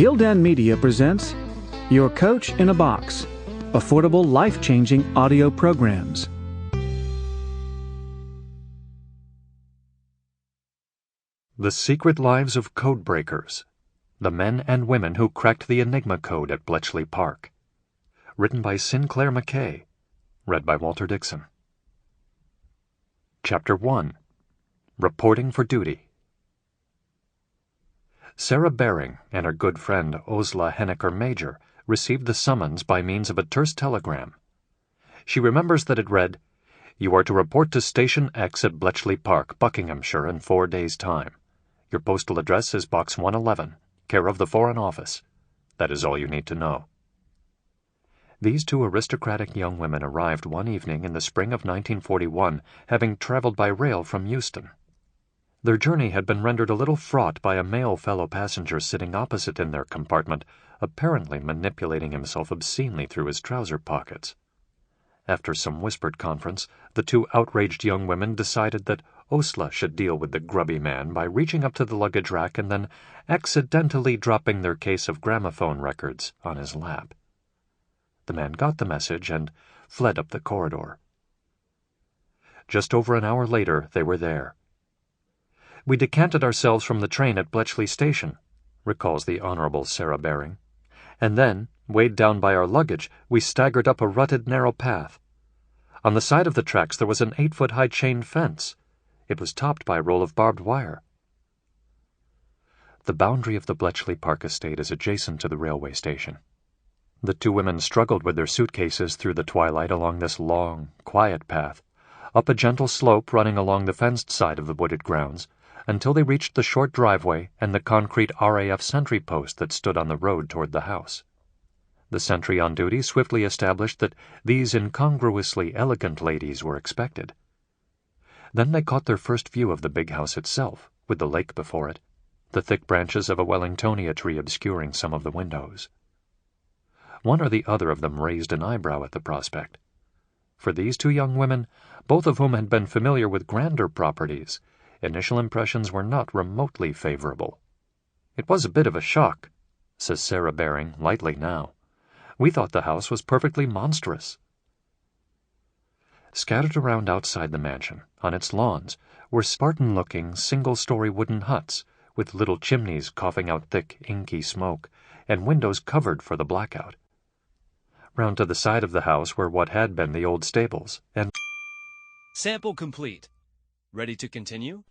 Gildan Media presents Your Coach in a Box, affordable, life-changing audio programs. The Secret Lives of Codebreakers, the men and women who cracked the Enigma code at Bletchley Park. Written by Sinclair McKay. Read by Walter Dixon. Chapter 1. Reporting for Duty. Sarah Baring and her good friend Osla Henniker Major received the summons by means of a terse telegram. She remembers that it read, "You are to report to Station X at Bletchley Park, Buckinghamshire, in 4 days' time. Your postal address is Box 111, care of the Foreign Office. That is all you need to know." These two aristocratic young women arrived one evening in the spring of 1941, having traveled by rail from Euston. Their journey had been rendered a little fraught by a male fellow passenger sitting opposite in their compartment, apparently manipulating himself obscenely through his trouser pockets. After some whispered conference, the two outraged young women decided that Osla should deal with the grubby man by reaching up to the luggage rack and then accidentally dropping their case of gramophone records on his lap. The man got the message and fled up the corridor. Just over an hour later, they were there. "We decanted ourselves from the train at Bletchley Station," recalls the Honorable Sarah Baring, "and then, weighed down by our luggage, we staggered up a rutted narrow path. On the side of the tracks there was an 8-foot-high chain fence. It was topped by a roll of barbed wire." The boundary of the Bletchley Park estate is adjacent to the railway station. The two women struggled with their suitcases through the twilight along this long, quiet path, up a gentle slope running along the fenced side of the wooded grounds, until they reached the short driveway and the concrete RAF sentry post that stood on the road toward the house. The sentry on duty swiftly established that these incongruously elegant ladies were expected. Then they caught their first view of the big house itself, with the lake before it, the thick branches of a Wellingtonia tree obscuring some of the windows. One or the other of them raised an eyebrow at the prospect. For these two young women, both of whom had been familiar with grander properties, initial impressions were not remotely favorable. "It was a bit of a shock," says Sarah Baring, lightly now. "We thought the house was perfectly monstrous." Scattered around outside the mansion, on its lawns, were Spartan-looking, single-story wooden huts, with little chimneys coughing out thick, inky smoke, and windows covered for the blackout. Round to the side of the house were what had been the old stables, and... Sample complete. Ready to continue?